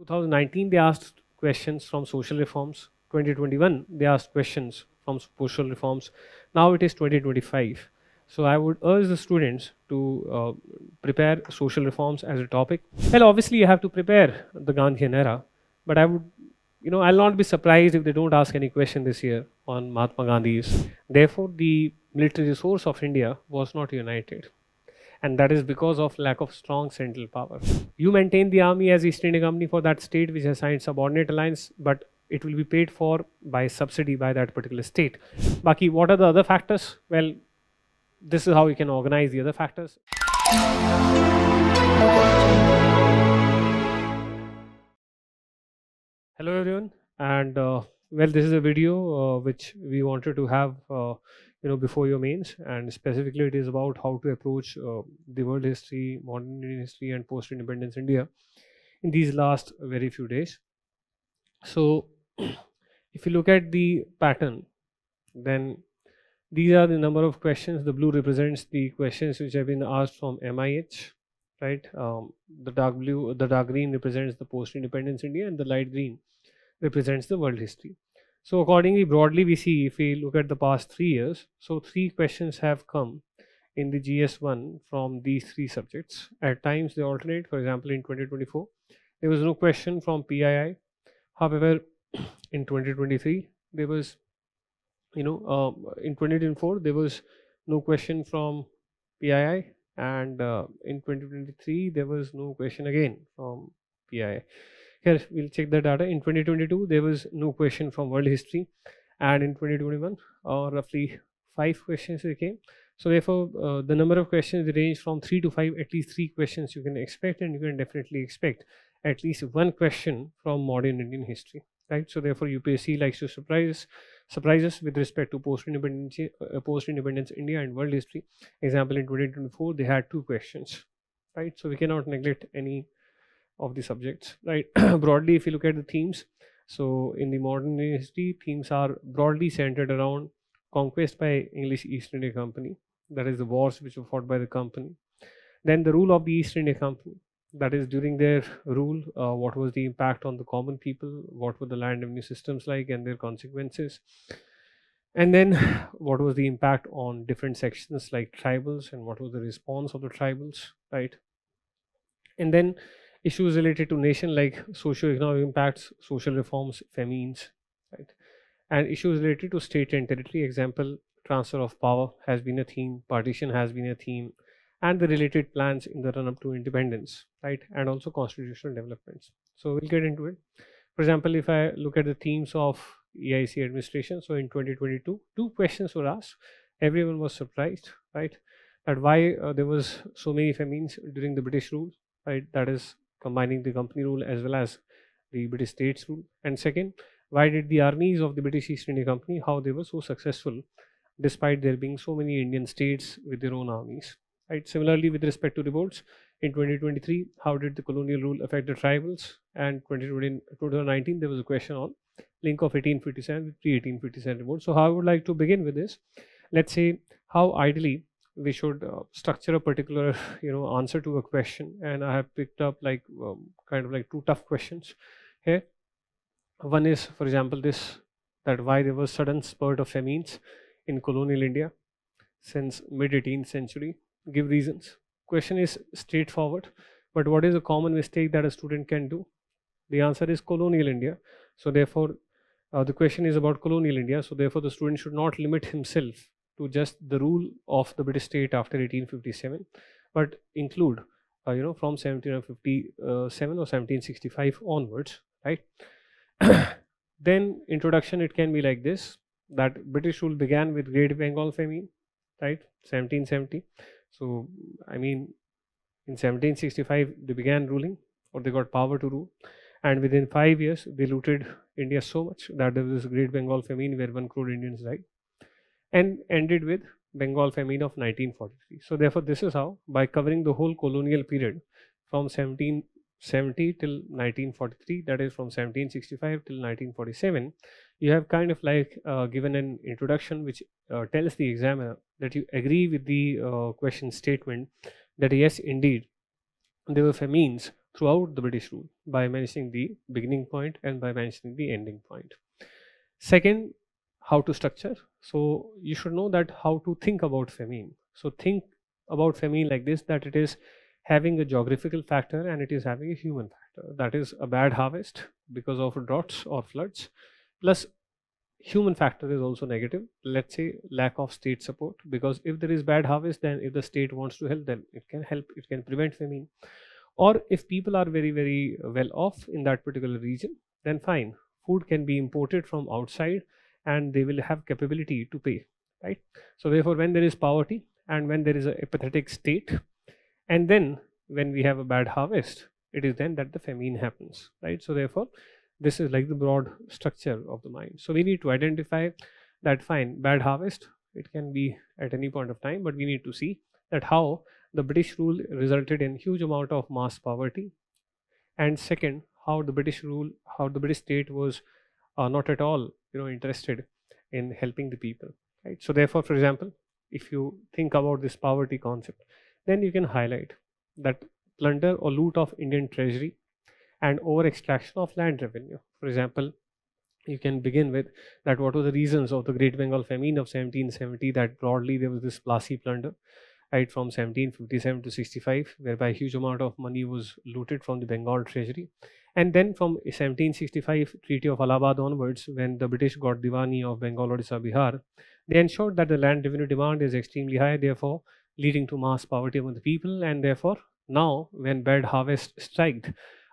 2019 they asked questions from social reforms. 2021 they asked questions from social reforms. Now it is 2025. So I would urge the students to prepare social reforms as a topic. Well, obviously you have to prepare the Gandhian era, but I would, I'll not be surprised if they don't ask any question this year on Mahatma Gandhi's. Therefore, the military resource of India was not united, and that is because of lack of strong central power. You maintain the army as East India Company for that state which has signed subordinate alliance, but it will be paid for by subsidy by that particular state. Baki, what are the other factors? Well, this is how you can organize the other factors. Hello everyone, and well, this is a video which we wanted to have before your mains, and specifically it is about how to approach the world history, modern Indian history, and post-independence India in these last very few days. So if you look at the pattern, then these are the number of questions. The blue represents the questions which have been asked from MIH, right? The dark green represents the post-independence India, and the light green represents the world history. So accordingly, broadly, we see, if we look at the past 3 years, so 3 questions have come in the GS1 from these 3 subjects. At times they alternate. For example, in 2024 there was no question from PII. However, in 2023 there was, in 2024 there was no question from PII, and in 2023 there was no question again from PII. Here we'll check the data. In 2022 there was no question from world history, and in 2021 roughly 5 questions came. So therefore the number of questions range from 3 to 5. At least 3 questions you can expect, and you can definitely expect at least 1 question from modern Indian history, right? So therefore UPSC likes to surprise us with respect to post-independence India and world history. Example, in 2024 they had 2 questions, right? So we cannot neglect any of the subjects, right? Broadly, if you look at the themes, so in the modern history, themes are broadly centered around conquest by English East India Company, that is the wars which were fought by the company. Then the rule of the East India Company, that is during their rule, what was the impact on the common people, what were the land revenue systems like and their consequences, and then what was the impact on different sections like tribals, and what was the response of the tribals, right? And then issues related to nation like socio-economic impacts, social reforms, famines, right? And issues related to state and territory. Example, transfer of power has been a theme, partition has been a theme, and the related plans in the run-up to independence, right? And also constitutional developments. So we'll get into it. For example, if I look at the themes of EIC administration, so in 2022, 2 questions were asked. Everyone was surprised, right? That why there was so many famines during the British rule, right? That is combining the company rule as well as the British states rule. And second, why did the armies of the British East India Company, how they were so successful despite there being so many Indian states with their own armies, right? Similarly, with respect to revolts in 2023, how did the colonial rule affect the tribals? And 2019 there was a question on link of 1857 with pre-1857 revolts. So how I would like to begin with this, let's say how ideally we should structure a particular answer to a question, and I have picked up like kind of like 2 tough questions here. One is, for example, this, that why there was sudden spurt of famines in colonial India since mid 18th century. Give reasons. Question is straightforward, but what is a common mistake that a student can do? The answer is colonial India. So therefore the question is about colonial India, so therefore the student should not limit himself to just the rule of the British state after 1857, but include from 1757 or 1765 onwards, right? Then introduction, it can be like this, that British rule began with Great Bengal famine, right? 1770. So I mean, in 1765 they began ruling, or they got power to rule, and within 5 years they looted India so much that there was this Great Bengal famine where 1 crore Indians died, and ended with Bengal famine of 1943. So therefore this is how, by covering the whole colonial period from 1770 till 1943, that is from 1765 till 1947, you have kind of like given an introduction which tells the examiner that you agree with the question statement that yes, indeed there were famines throughout the British rule by mentioning the beginning point and by mentioning the ending point. Second, how to structure. So you should know that how to think about famine. So think about famine like this, that it is having a geographical factor and it is having a human factor. That is a bad harvest because of droughts or floods, plus human factor is also negative. Let's say lack of state support, because if there is bad harvest, then if the state wants to help, then it can help, it can prevent famine. Or if people are very very well off in that particular region, then fine, food can be imported from outside and they will have capability to pay, right? So therefore, when there is poverty and when there is a apathetic state, and then when we have a bad harvest, it is then that the famine happens, right? So therefore, this is like the broad structure of the mind. So we need to identify that fine, bad harvest, it can be at any point of time, but we need to see that how the British rule resulted in huge amount of mass poverty, and second, how the British rule, how the British state was not at all interested in helping the people, right? So therefore, for example, if you think about this poverty concept, then you can highlight that plunder or loot of Indian treasury and over extraction of land revenue. For example, you can begin with that what were the reasons of the Great Bengal famine of 1770, that broadly there was this Plassey plunder, right, from 1757 to 65, whereby a huge amount of money was looted from the Bengal treasury. And then from 1765 Treaty of Allahabad onwards, when the British got Diwani of Bengal, Odisha, Bihar, they ensured that the land revenue demand is extremely high, therefore leading to mass poverty among the people. And therefore now when bad harvest struck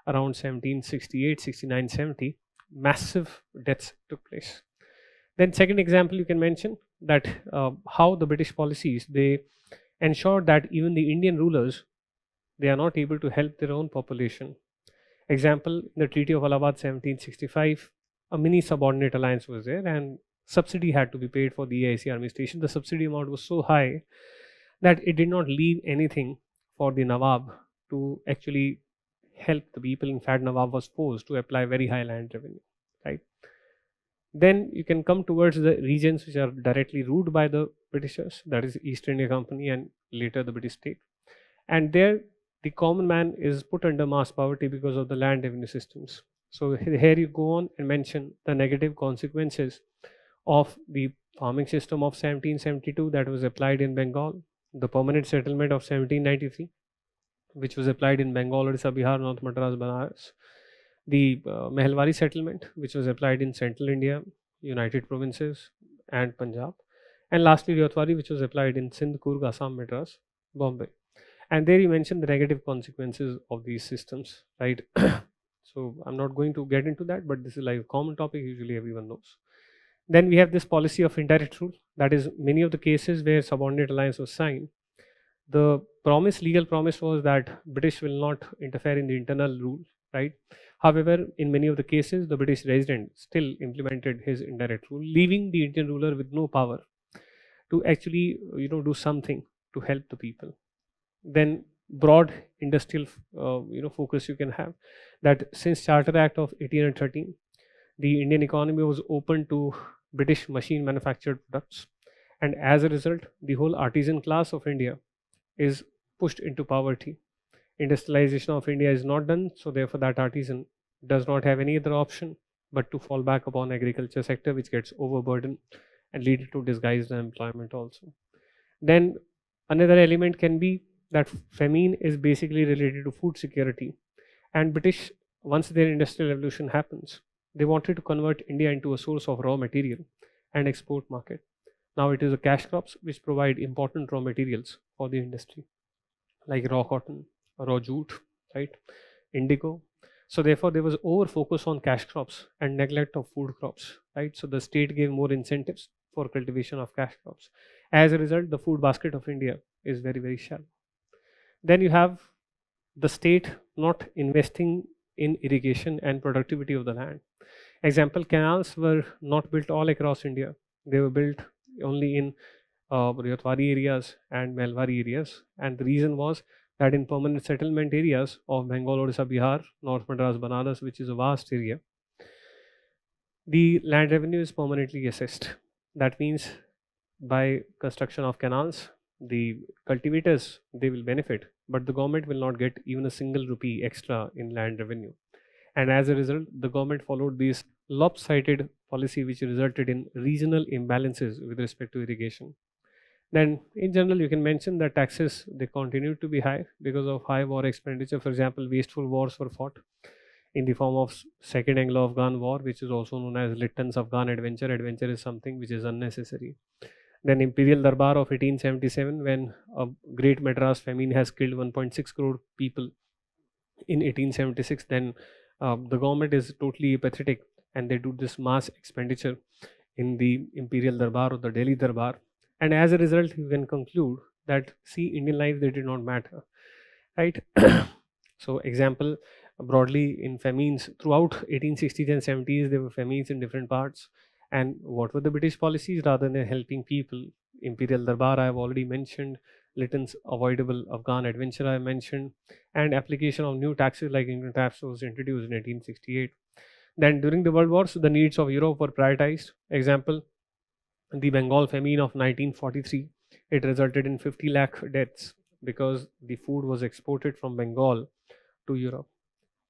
around 1768, 69, 70, massive deaths took place. Then second example you can mention that how the British policies, they ensured that even the Indian rulers, they are not able to help their own population. Example, the Treaty of Allahabad 1765, a mini subordinate alliance was there and subsidy had to be paid for the AIC army station. The subsidy amount was so high that it did not leave anything for the Nawab to actually help the people. In fact, Nawab was forced to apply very high land revenue, right? Then you can come towards the regions which are directly ruled by the Britishers, that is East India Company and later the British state. And there the common man is put under mass poverty because of the land revenue systems. So here you go on and mention the negative consequences of the farming system of 1772 that was applied in Bengal, the permanent settlement of 1793, which was applied in Bengal, Odisha, Bihar, North Madras, Banaras, the Mehalwari settlement, which was applied in central India, United Provinces, and Punjab, and lastly Ryotwari, which was applied in Sindh, Coorg, Assam, Madras, Bombay. And there you mentioned the negative consequences of these systems, right? So I'm not going to get into that, but this is like a common topic, usually everyone knows. Then we have this policy of indirect rule, that is many of the cases where subordinate alliance was signed, the legal promise was that British will not interfere in the internal rule, right? However, in many of the cases, the British resident still implemented his indirect rule, leaving the Indian ruler with no power to actually, do something to help the people. Then broad industrial, focus you can have, that since Charter Act of 1813, the Indian economy was open to British machine manufactured products, and as a result, the whole artisan class of India is pushed into poverty. Industrialization of India is not done, so therefore that artisan does not have any other option but to fall back upon agriculture sector, which gets overburdened and lead to disguised employment also. Then another element can be that famine is basically related to food security, and British, once their industrial revolution happens, they wanted to convert India into a source of raw material and export market. Now it is the cash crops which provide important raw materials for the industry, like raw cotton, raw jute, right, indigo. So therefore there was over focus on cash crops and neglect of food crops, right? So the state gave more incentives for cultivation of cash crops. As a result, the food basket of India is very very shallow. Then you have the state not investing in irrigation and productivity of the land. Example, canals were not built all across India. They were built only in Ryotwari areas and Melwari areas, and the reason was that in permanent settlement areas of Bengal, Odisha, Bihar, North Madras, Banaras, which is a vast area, the land revenue is permanently assessed. That means by construction of canals, the cultivators, they will benefit, but the government will not get even a single rupee extra in land revenue. And as a result, the government followed this lopsided policy, which resulted in regional imbalances with respect to irrigation. Then, in general, you can mention that taxes they continued to be high because of high war expenditure. For example, wasteful wars were fought in the form of Second Anglo-Afghan War, which is also known as Lytton's Afghan Adventure. Adventure is something which is unnecessary. Then Imperial Darbar of 1877, when a great Madras famine has killed 1.6 crore people in 1876, then the government is totally apathetic and they do this mass expenditure in the Imperial Darbar or the Delhi Darbar. And as a result, you can conclude that, see, Indian life, they did not matter, right? So, example, broadly in famines throughout 1860s and 70s, there were famines in different parts. And what were the British policies? Rather than helping people, Imperial Darbar I have already mentioned, Lytton's avoidable Afghan adventure I mentioned, and application of new taxes like income tax was introduced in 1868. Then during the World Wars, the needs of Europe were prioritized. Example, the Bengal famine of 1943, it resulted in 50 lakh deaths because the food was exported from Bengal to Europe.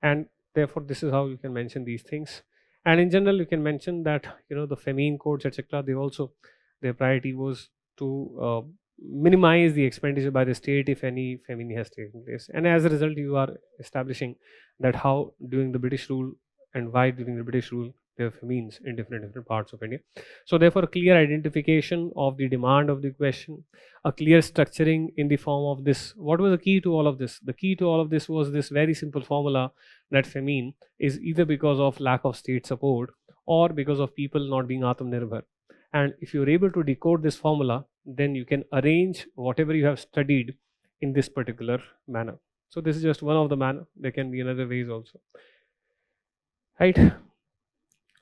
And therefore, this is how you can mention these things. And in general, you can mention that, the famine codes, etc., they also, their priority was to minimize the expenditure by the state if any famine has taken place. And as a result, you are establishing that how during the British rule and why during the British rule there were famines in different parts of India. So therefore, a clear identification of the demand of the question, a clear structuring in the form of this. What was the key to all of this? The key to all of this was this very simple formula that famine is either because of lack of state support or because of people not being Atmanirbhar. And if you're able to decode this formula, then you can arrange whatever you have studied in this particular manner. So this is just one of the manner. There can be another ways also. Right.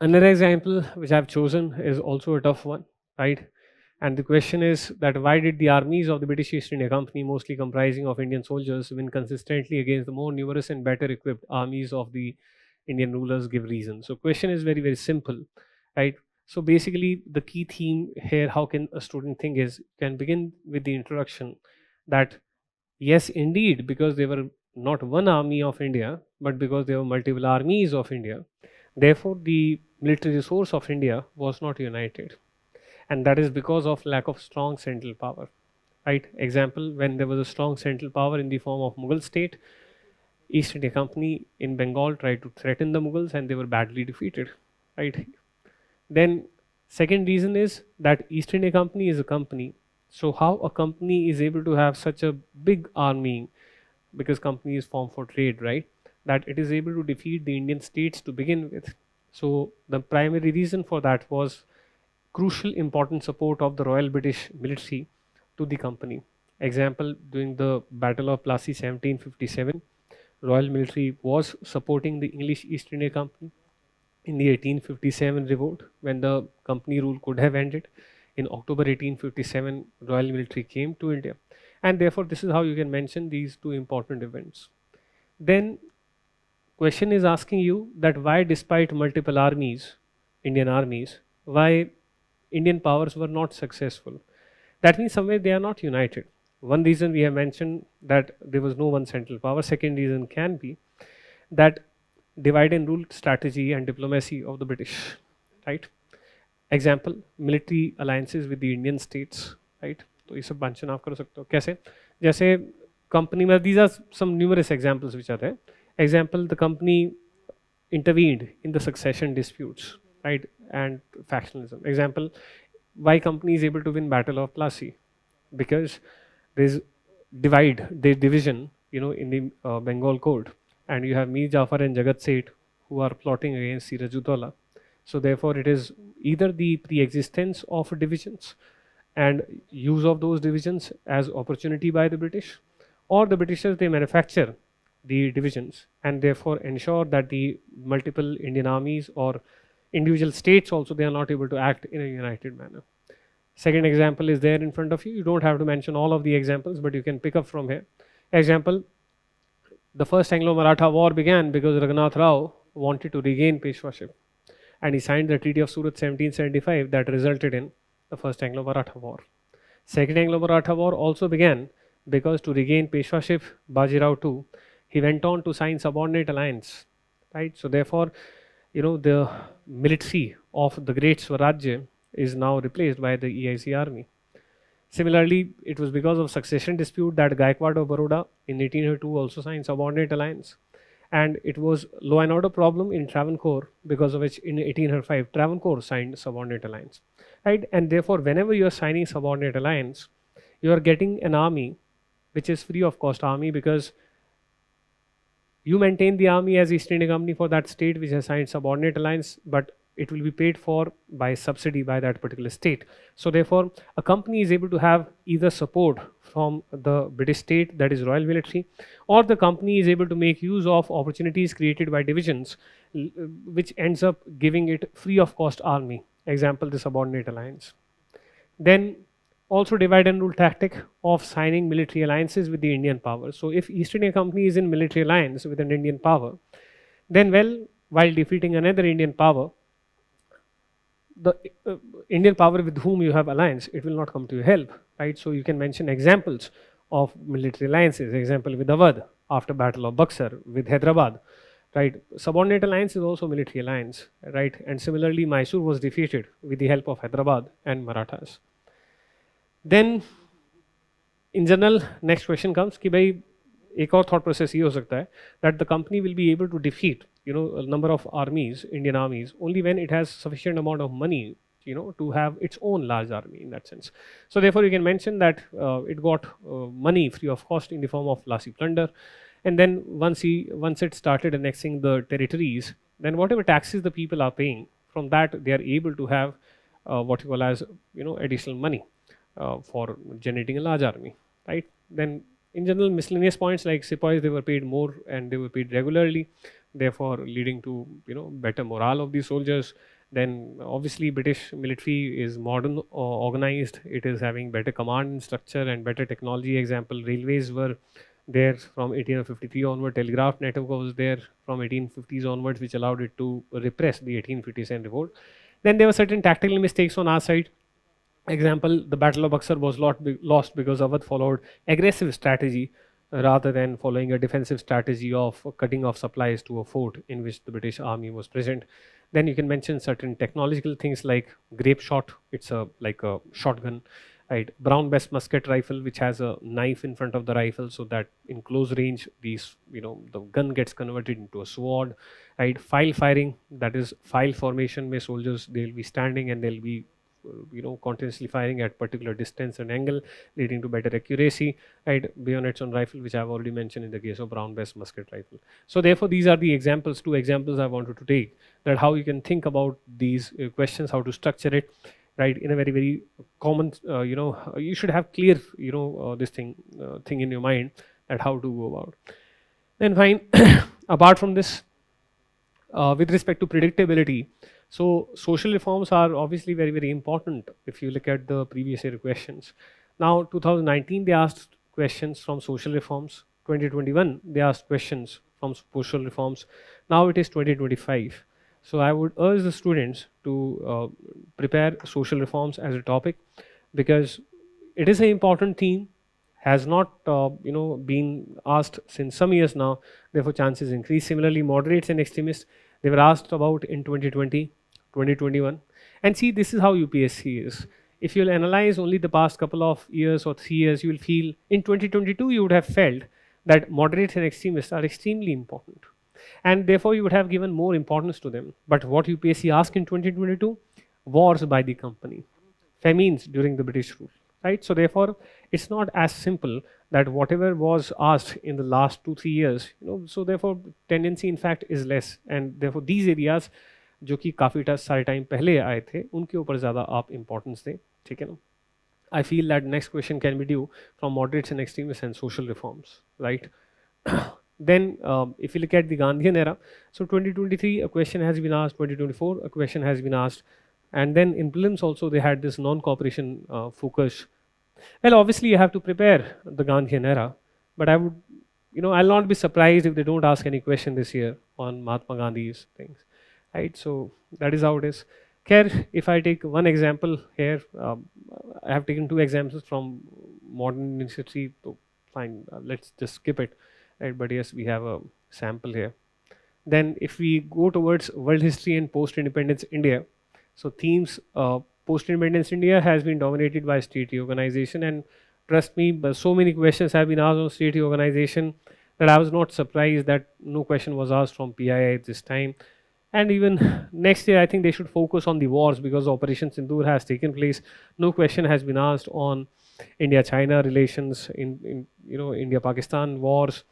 Another example which I've chosen is also a tough one, right? And the question is that why did the armies of the British East India Company, mostly comprising of Indian soldiers, win consistently against the more numerous and better equipped armies of the Indian rulers? Give reason. So question is very, very simple, right? So basically the key theme here, how can a student think, is can begin with the introduction that yes, indeed, because they were not one army of India, but because there were multiple armies of India, therefore the military resource of India was not united. And that is because of lack of strong central power, right? Example, when there was a strong central power in the form of Mughal state, East India Company in Bengal tried to threaten the Mughals and they were badly defeated, right? Then second reason is that East India Company is a company. So how a company is able to have such a big army, because company is formed for trade, right? That it is able to defeat the Indian states to begin with. So the primary reason for that was crucial important support of the Royal British military to the company. Example, during the Battle of Plassey 1757, Royal military was supporting the English East India Company. In the 1857 revolt, when the company rule could have ended, in October 1857, Royal military came to India. And therefore, this is how you can mention these two important events. Then question is asking you that why, despite multiple armies, Indian armies, why Indian powers were not successful. That means somewhere they are not united. One reason we have mentioned that there was no one central power. Second reason can be that divide and rule strategy and diplomacy of the British, right? Example, military alliances with the Indian states, right? तो ये सब mention आप कर सकते हो कैसे? जैसे company में, these are some numerous examples which are there. Example, the company intervened in the succession disputes, right, and factionalism. Example, why company is able to win Battle of Plassey? Because there is division, in the Bengal code, and you have Mir Jafar and Jagat Seth who are plotting against Sirajuddaulah. So therefore, it is either the pre-existence of divisions and use of those divisions as opportunity by the British, or the Britishers, they manufacture the divisions and therefore ensure that the multiple Indian armies or individual states also, they are not able to act in a united manner. Second example is there in front of you. You don't have to mention all of the examples, but you can pick up from here. Example, the first Anglo-Maratha war began because Raghunath Rao wanted to regain Peshwaship, and he signed the Treaty of Surat 1775 that resulted in the first Anglo-Maratha war. Second Anglo-Maratha war also began because to regain Peshwaship, Bajirao too, he went on to sign subordinate alliance, right? So therefore, the military of the great Swarajya is now replaced by the EIC army. Similarly, it was because of succession dispute that Gaikwad of Baroda in 1802 also signed subordinate alliance. And it was law and order problem in Travancore, because of which in 1805 Travancore signed subordinate alliance, right? And therefore, whenever you are signing subordinate alliance, you are getting an army which is free of cost army, because you maintain the army as East India Company for that state which has signed subordinate alliance, but it will be paid for by subsidy by that particular state. So therefore, a company is able to have either support from the British state, that is Royal Military, or the company is able to make use of opportunities created by divisions, which ends up giving it free of cost army. Example, the subordinate alliance. Then also divide and rule tactic of signing military alliances with the Indian power. So if East India Company is in military alliance with an Indian power, then while defeating another Indian power, the Indian power with whom you have alliance, it will not come to your help, right? So you can mention examples of military alliances. Example with Awadh after Battle of Buxar, with Hyderabad, right? Subordinate alliance is also military alliance, right? And similarly, Mysore was defeated with the help of Hyderabad and Marathas. Then in general, next question comes कि भाई एक और thought process ये हो सकता है that the company will be able to defeat a number of armies, Indian armies, only when it has sufficient amount of money to have its own large army in that sense. So therefore you can mention that it got money free of cost in the form of Lasi plunder, and then once it started annexing the territories, then whatever taxes the people are paying, from that they are able to have what you call as additional money for generating a large army, right? Then in general, miscellaneous points like sepoys, they were paid more and they were paid regularly, therefore leading to better morale of the soldiers. Then obviously British military is modern, organized, it is having better command structure and better technology. Example, railways were there from 1853 onward, telegraph network was there from 1850s onwards, which allowed it to repress the 1857 revolt. Then there were certain tactical mistakes on our side. Example, the Battle of Buxar was lost because Awadh followed aggressive strategy rather than following a defensive strategy of cutting off supplies to a fort in which the British army was present. Then you can mention certain technological things like grape shot, it's like a shotgun, right? Brown bess musket rifle, which has a knife in front of the rifle, so that in close range the gun gets converted into a sword, right? File firing, that is file formation where soldiers, they'll be standing and they'll be continuously firing at particular distance and angle, leading to better accuracy, right? Bayonets on rifle, which I've already mentioned in the case of brown bess musket rifle. So therefore these are the examples, two examples I wanted to take, that how you can think about these questions, how to structure it, right, in a very, very common, you should have clear, this thing in your mind, that how to go about. Then fine, apart from this, with respect to predictability, so social reforms are obviously very, very important if you look at the previous year questions. Now 2019 they asked questions from social reforms, 2021 they asked questions from social reforms, now it is 2025. So I would urge the students to prepare social reforms as a topic, because it is an important theme, has not been asked since some years now, therefore chances increase. Similarly, moderates and extremists, they were asked about in 2020, 2021. And see, this is how UPSC is. If you'll analyze only the past couple of years or 3 years, you will feel in 2022 you would have felt that moderates and extremists are extremely important, and therefore you would have given more importance to them. But what UPSC asked in 2022, wars by the company, famines during the British rule, right? So therefore it's not as simple that whatever was asked in the last 2-3 years, so therefore tendency in fact is less, and therefore these areas जो कि काफ़ी सारे time पहले आए थे, उनके ऊपर ज़्यादा आप इम्पोर्टेंस दें, ठीक है ना? I feel that next question can be due from moderates and extremists and social reforms, right? Then if you look at the Gandhian era, so 2023 a question has been asked, 2024 a question has been asked, and then in prelims also they had this non-cooperation focus. Well, obviously you have to prepare the Gandhian era, but I would, I'll not be surprised if they don't ask any question this year on Mahatma Gandhi's things, right? So that is how it is. Khair, if I take one example here, I have taken 2 examples from modern Indian history. So fine, let's just skip it, right? But yes, we have a sample here. Then if we go towards world history and post-independence India, so themes, post-independence India has been dominated by state reorganization, and trust me, but so many questions have been asked on state reorganization that I was not surprised that no question was asked from PII this time. And even next year, I think they should focus on the wars, because Operation Sindoor has taken place. No question has been asked on India-China relations, in India-Pakistan wars.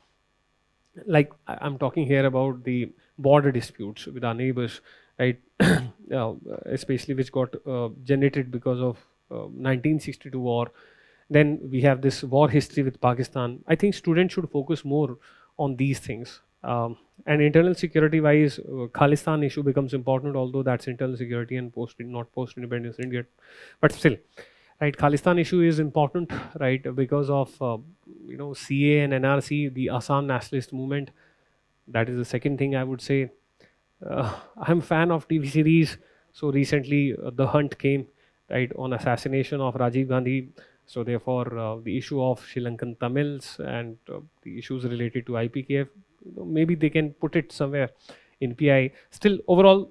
Like I'm talking here about the border disputes with our neighbors, right? Especially which got generated because of 1962 war. Then we have this war history with Pakistan. I think students should focus more on these things. And internal security wise, Khalistan issue becomes important, although that's internal security and not post independence India. But still, right, Khalistan issue is important, right, because of CA and NRC, the Assam nationalist movement. That is the second thing I would say. I'm a fan of TV series. So recently, The Hunt came, right, on assassination of Rajiv Gandhi. So therefore, the issue of Sri Lankan Tamils and the issues related to IPKF, maybe they can put it somewhere in PI. Still, overall,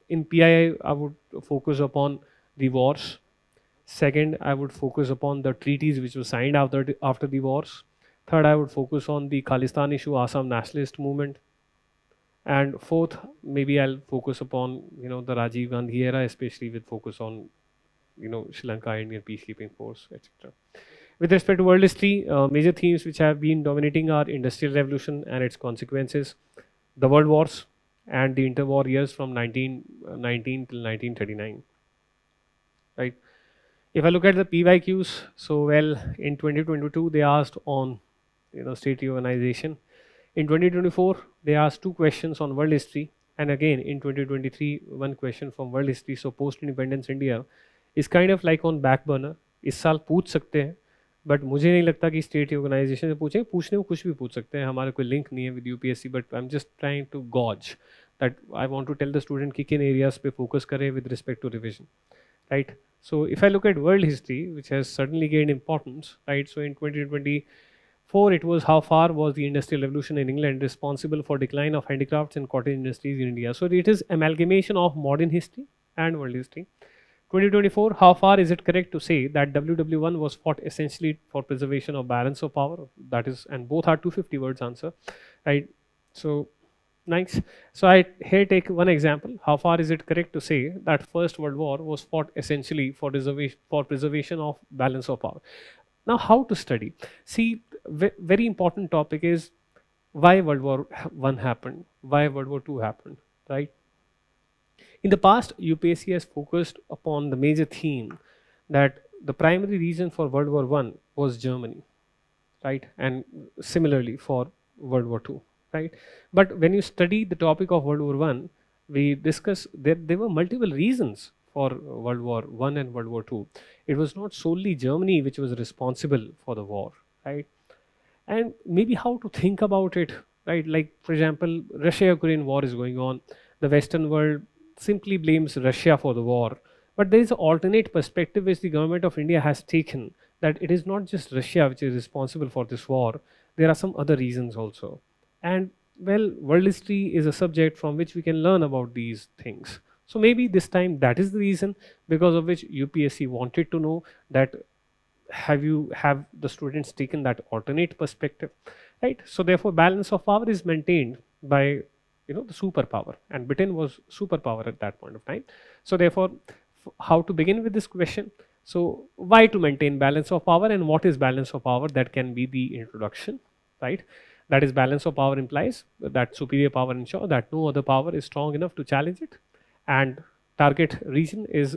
in PI, I would focus upon the wars. Second, I would focus upon the treaties which were signed after the wars. Third, I would focus on the Khalistan issue, Assam nationalist movement. And fourth, maybe I'll focus upon the Rajiv Gandhi era, especially with focus on Sri Lanka, Indian peacekeeping force, etc. With respect to world history, major themes which have been dominating are industrial revolution and its consequences, the world wars, and the interwar years from 1919 till 1939. Right. If I look at the PYQs, so well, in 2022 they asked on state reorganization. In 2024 they asked 2 questions on world history, and again in 2023 1 question from world history. So post independence India is kind of like on back burner. इस साल पूछ सकते हैं, but मुझे नहीं लगता कि state organisation से पूछेंगे. पूछने को कुछ भी पूछ सकते हैं, हमारा कोई लिंक नहीं है with UPSC, but I am just trying to gauge that I want to tell the student कि किन एरियाज पे फोकस करें with respect to revision, right. So if I look at world history, which has certainly gained importance, right? So in 2024, it was how far was the industrial revolution in England responsible for decline of handicrafts and cottage industries in India? So it is amalgamation of modern history and world history. 2024, how far is it correct to say that WW1 was fought essentially for preservation of balance of power? That is, and both are 250 words answer, right? So nice. So I here take one example. How far is it correct to say that First World War was fought essentially for preservation of balance of power? Now, how to study? See, very important topic is why World War One happened, why World War Two happened, right? In the past, UPSC has focused upon the major theme that the primary reason for World War One was Germany, right? And similarly for World War Two, right? But when you study the topic of World War One, we discuss that there were multiple reasons for World War One and World War Two. It was not solely Germany which was responsible for the war, right? And maybe how to think about it, right? Like, for example, Russia-Ukraine war is going on. The Western world simply blames Russia for the war. But there is an alternate perspective which the government of India has taken, that it is not just Russia which is responsible for this war. There are some other reasons also. And well, world history is a subject from which we can learn about these things. So maybe this time that is the reason because of which UPSC wanted to know that have the students taken that alternate perspective, right? So therefore balance of power is maintained by the superpower, and Britain was superpower at that point of time. So therefore, how to begin with this question? So why to maintain balance of power, and what is balance of power? That can be the introduction, right? That is, balance of power implies that superior power ensure that no other power is strong enough to challenge it, and target region is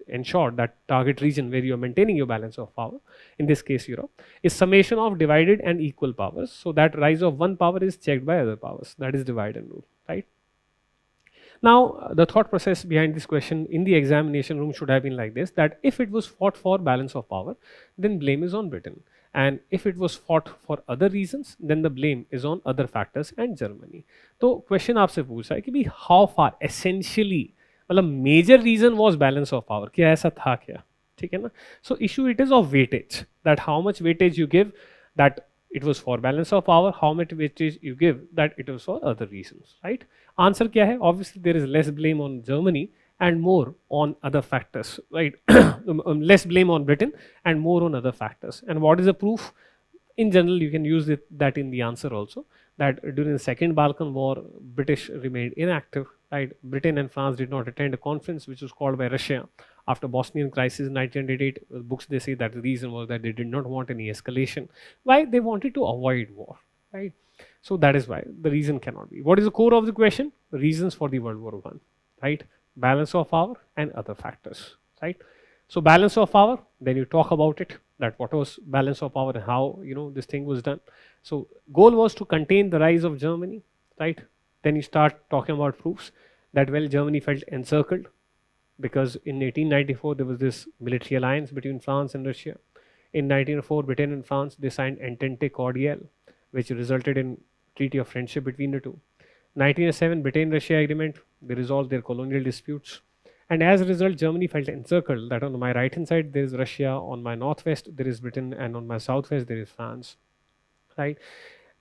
ensured that target region where you are maintaining your balance of power, in this case Europe, is summation of divided and equal powers, so that rise of one power is checked by other powers. That is divide and rule, right? Now the thought process behind this question in the examination room should have been like this, that if it was fought for balance of power, then blame is on Britain, and if it was fought for other reasons, then the blame is on other factors and Germany. तो question आपसे पूछा है कि भी how far essentially, मतलब major reason was balance of power, क्या ऐसा था क्या? ठीक है ना. So issue it is of weightage, that how much weightage you give, that it was for balance of power, how much weightage you give that it was for other reasons, right? Answer क्या है? Obviously there is less blame on Germany and more on other factors, right? Less blame on Britain and more on other factors. And what is the proof? In general, you can use that in the answer also, that during the Second Balkan War, British remained inactive, right? Britain and France did not attend a conference which was called by Russia after Bosnian crisis in 1988. Books, they say that the reason was that they did not want any escalation. Why? They wanted to avoid war, right? So that is why the reason cannot be. What is the core of the question? Reasons for the World War One, right? Balance of power and other factors, right? So balance of power, then you talk about it, that what was balance of power and how this thing was done. So goal was to contain the rise of Germany, right? Then you start talking about proofs that, well, Germany felt encircled because in 1894 there was this military alliance between France and Russia. In 1904, Britain and France, they signed Entente Cordiale, which resulted in Treaty of Friendship between the two. 1907, Britain-Russia agreement, they resolved their colonial disputes. And as a result, Germany felt encircled, that on my right hand side there is Russia, on my northwest there is Britain, and on my southwest there is France, right?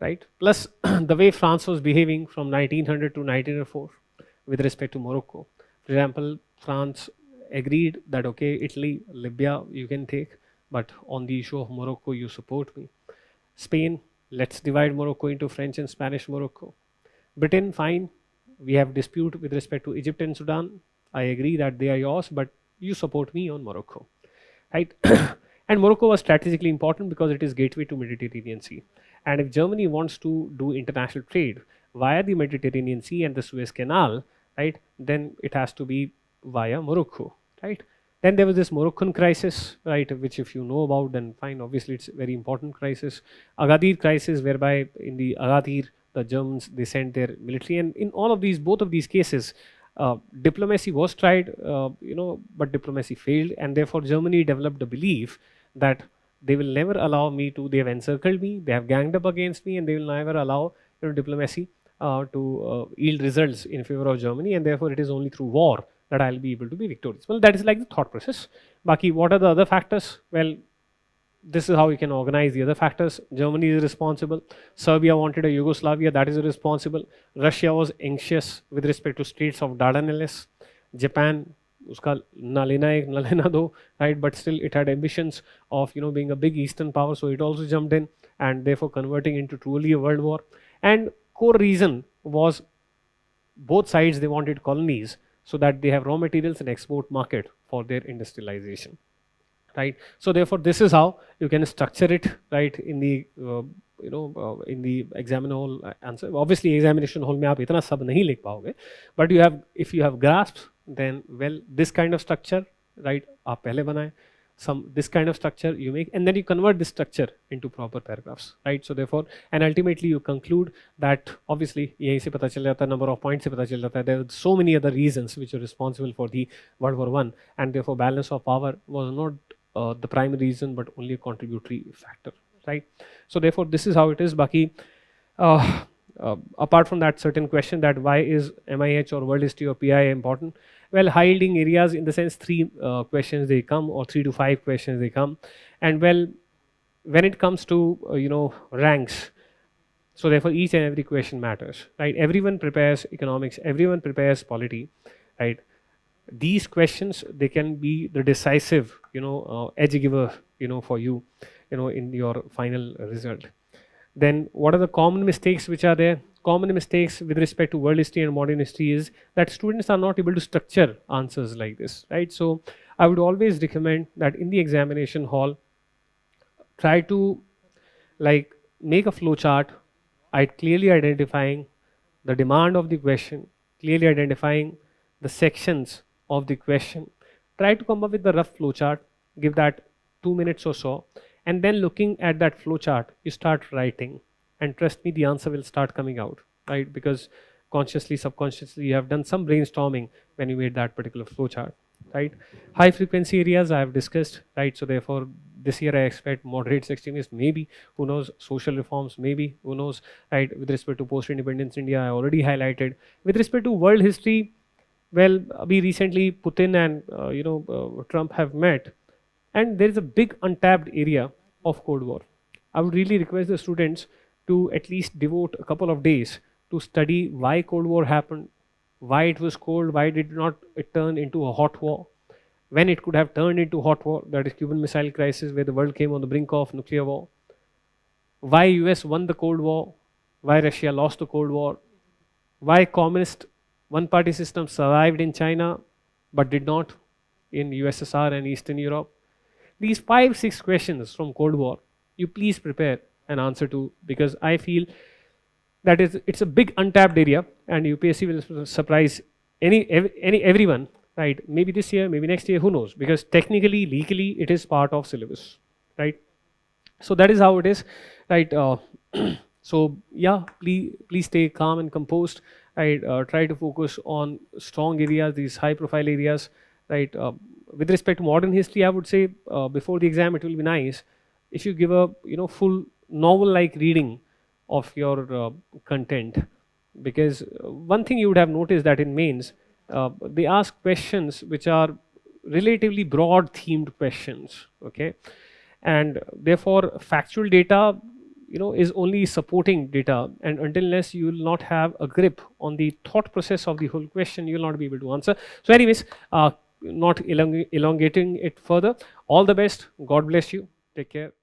Right. Plus the way France was behaving from 1900 to 1904 with respect to Morocco. For example, France agreed that, okay, Italy, Libya, you can take, but on the issue of Morocco, you support me. Spain, let's divide Morocco into French and Spanish Morocco. Britain, fine, we have dispute with respect to Egypt and Sudan. I agree that they are yours, but you support me on Morocco, right? And Morocco was strategically important because it is gateway to Mediterranean Sea. And if Germany wants to do international trade via the Mediterranean Sea and the Suez Canal, right, then it has to be via Morocco, right? Then there was this Moroccan crisis, right, which if you know about, then fine, obviously it's a very important crisis. Agadir crisis, whereby in the Agadir, the Germans, they sent their military. And in all of these, both of these cases, diplomacy was tried, but diplomacy failed. And therefore, Germany developed a belief that they will never allow me to, they have encircled me, they have ganged up against me, and they will never allow diplomacy to yield results in favor of Germany. And therefore, it is only through war that I'll be able to be victorious. Well, that is like the thought process. Baki, what are the other factors? Well, this is how you can organize the other factors. Germany is responsible. Serbia wanted a Yugoslavia, that is responsible. Russia was anxious with respect to Straits of Dardanelles. Japan, uska na lena ek na lena do, right? But still it had ambitions of being a big Eastern power, so it also jumped in and therefore converting into truly a world war. And core reason was both sides, they wanted colonies so that they have raw materials and export market for their industrialization, right? So therefore this is how you can structure it, right, in the in the exam hall answer. Obviously examination hall mein aap itna sab nahi likh paoge, but if you have grasped, then well, this kind of structure, right, aap pehle banaye, this kind of structure you make, and then you convert this structure into proper paragraphs, right? So therefore, and ultimately you conclude that obviously yahi se pata chal jata, number of points se pata chal jata, there are so many other reasons which are responsible for the World War One, and therefore balance of power was not the primary reason but only a contributory factor, right? So therefore this is how it is. Baki, apart from that certain question that why is MIH or world history or PI important? Well, high yielding areas, in the sense 3 questions they come, or 3 to 5 questions they come. And well, when it comes to ranks, so therefore each and every question matters, right? Everyone prepares economics, everyone prepares polity, right? These questions, they can be the decisive edge giver for you in your final result. Then what are the common mistakes which are there? Common mistakes with respect to world history and modern history is that students are not able to structure answers like this, right? So I would always recommend that in the examination hall, try to like make a flow chart, clearly identifying the demand of the question, clearly identifying the sections of the question. Try to come up with the rough flow chart, give that 2 minutes or so, and then looking at that flow chart, you start writing, and trust me, the answer will start coming out, right? Because consciously, subconsciously, you have done some brainstorming when you made that particular flow chart, right? High frequency areas I have discussed, right? So therefore, this year I expect moderates extremists, maybe, who knows, social reforms, maybe, who knows, right? With respect to post-independence India, I already highlighted. With respect to world history, well, we recently Putin and Trump have met. And there is a big untapped area of Cold War. I would really request the students to at least devote a couple of days to study why Cold War happened, why it was cold, why did not it turn into a hot war, when it could have turned into hot war, that is Cuban Missile Crisis, where the world came on the brink of nuclear war, why US won the Cold War, why Russia lost the Cold War, why communist one-party system survived in China but did not in USSR and Eastern Europe. These 5-6 questions from Cold War, you please prepare an answer to, because I feel that it's a big untapped area, and UPSC will surprise everyone, right? Maybe this year, maybe next year, who knows? Because technically, legally, it is part of syllabus, right? So that is how it is, right? So yeah, please stay calm and composed, right? Try to focus on strong areas, these high profile areas, right? With respect to modern history, I would say before the exam, it will be nice if you give a full novel like reading of your content, because one thing you would have noticed that in mains they ask questions which are relatively broad themed questions, okay, and therefore factual data is only supporting data, and until unless you will not have a grip on the thought process of the whole question, you will not be able to answer. So anyways, not elongating it further, all the best, God bless you, take care.